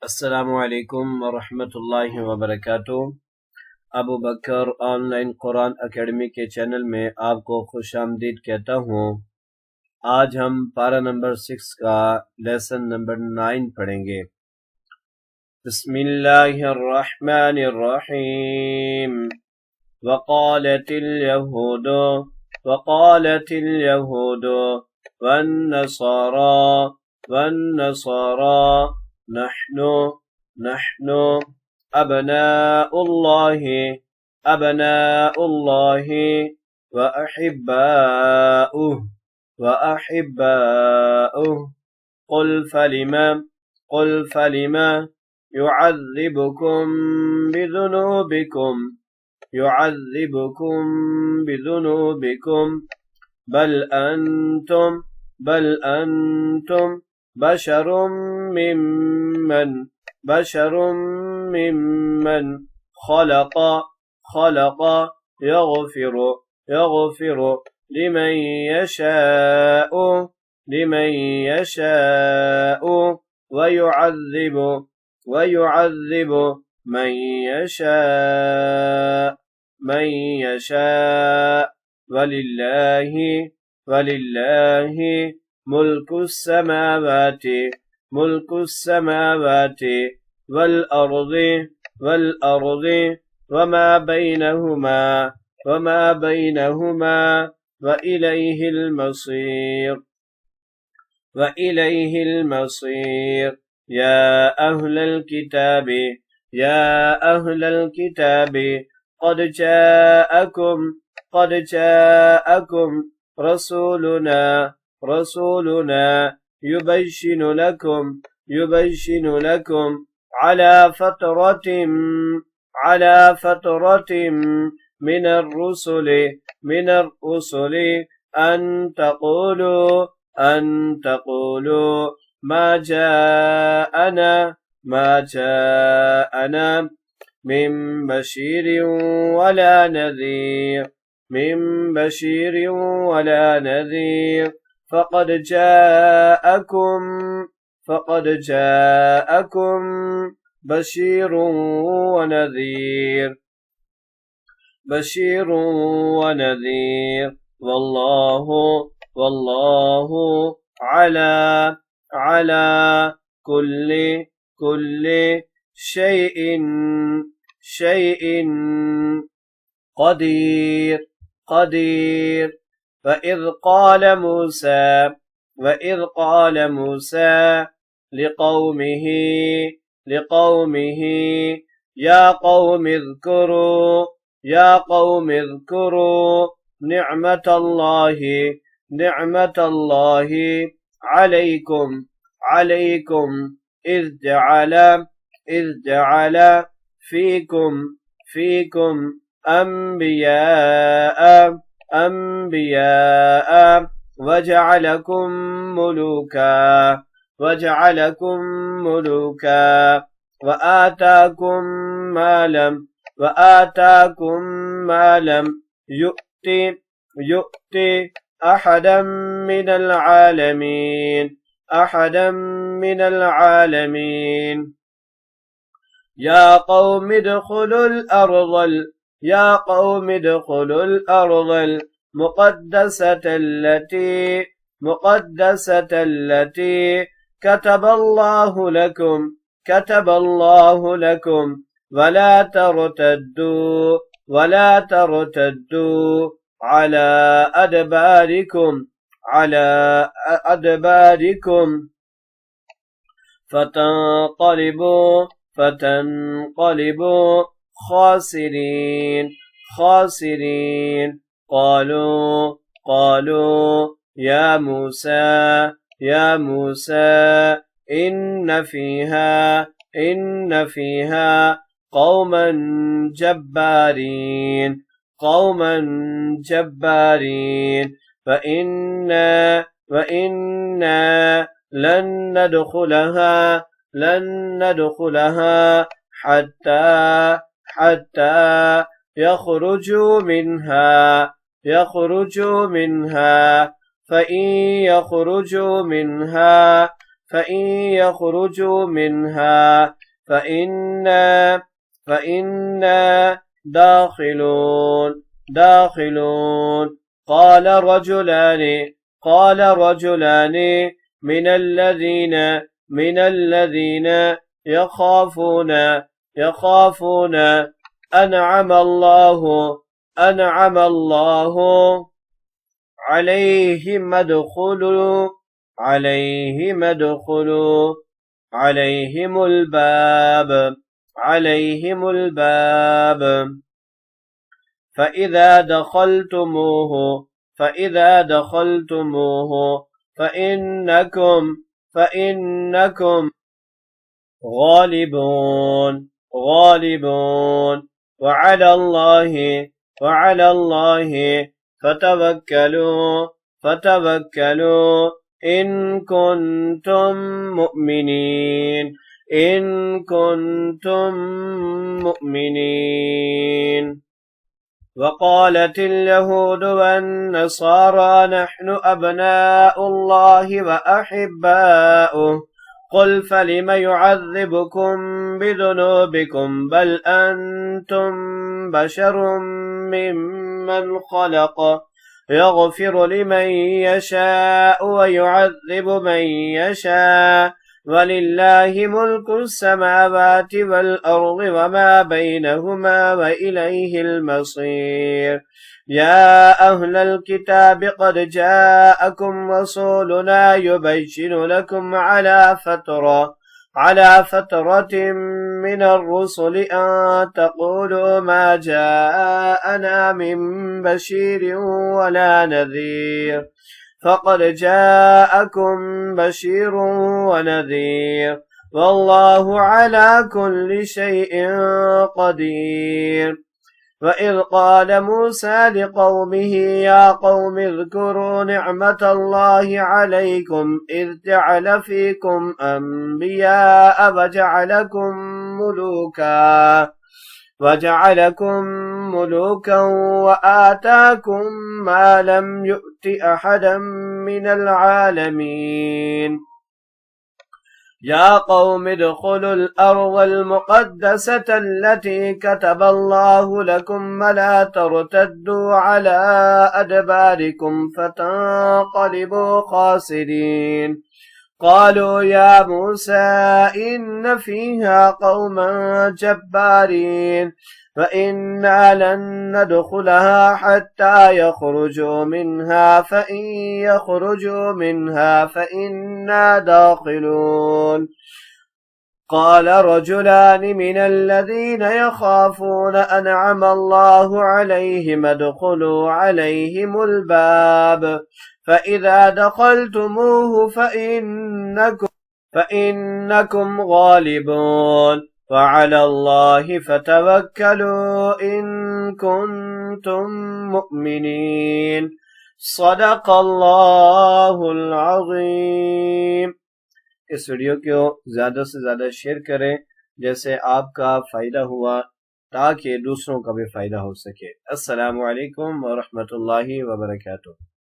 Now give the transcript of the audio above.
अस्सलामुअलैकुम वरहमतुल्लाहि वबरकातुह। अबू बकर ऑनलाइन कुरान एकेडमी के चैनल में आपको खुश आमदीद कहता हूँ। आज हम पारा नंबर 6 का लेसन नंबर 9 पढ़ेंगे। बिस्मिल्लाहिर्रहमानिर्रहीम। वक़ालतिल यहूद वन्नसारा नहनु अबनाउल्लाहि वअहिब्बाउह قل فلما يعذبكم بذنوبكم بل أنتم بشر ممن خلق يغفر لمن يشاء ويعذب من يشاء ولله ملك السماوات والأرض وما بينهما وإليه المصير يا أهل الكتاب قد جاءكم رسولنا يبشن لكم على فترة من الرسل أن تقولوا ما جاءنا من بشير ولا نذير فقد جاءكم بشير ونذير والله على كل شيء قدير. وإذ قال موسى لقومه يا قوم اذكروا نعمة الله عليكم إذ جعل فيكم أنبياء وجعلكم ملوكا وآتاكم ما لم يؤت أحدا من العالمين يا قوم ادخلوا الأرض المقدسة التي كتب الله لكم ولا ترتدوا على أدباركم فتنقلبوا خاسرين. قالوا يا موسى إن فيها قوما جبارين وإنا لن ندخلها حتى يخرجوا منها فإن يخرجوا منها فإن يخرجوا منها فإنا داخلون. قال رجلان من الذين يخافون أنعم الله عليهم الباب فإذا دخلتموه فإنكم غالبون وعلى الله فتوكلوا إن كنتم مؤمنين. وقالت اليهود والنصارى نحن أبناء الله وأحباؤه قل فلم يعذبكم بذنوبكم بل أنتم بشر ممن خلق يغفر لمن يشاء ويعذب من يشاء ولله ملك السماوات والأرض وما بينهما وإليه المصير. يا أهل الكتاب قد جاءكم رسولنا يبين لكم على فترة من الرسل أن تقولوا ما جاءنا من بشير ولا نذير فقد جاءكم بشير ونذير والله على كل شيء قدير. وإذ قال موسى لقومه يا قوم اذكروا نعمة الله عليكم إذ جعل فيكم أنبياء وجعلكم ملوكا وآتاكم ما لم يؤت أحدا من العالمين. يا قوم ادخلوا الأرض المقدسة التي كتب الله لكم ولا ترتدوا على أدباركم فتنقلبوا خاسرين. قالوا يا موسى إن فيها قوما جبارين فإنا لن ندخلها حتى يخرجوا منها فإن يخرجوا منها فإنا داخلون. قال رجلان من الذين يخافون أنعم الله عليهم ادخلوا عليهم الباب فإذا دخلتموه فإنكم غالبون وعلى الله فتوكلوا إن كنتم مؤمنين. صدق اللہ العظیم. اس ویڈیو کو زیادہ سے زیادہ شیئر کریں جیسے آپ کا فائدہ ہوا تاکہ دوسروں کا بھی فائدہ ہو سکے. السلام علیکم ورحمۃ اللہ وبرکاتہ.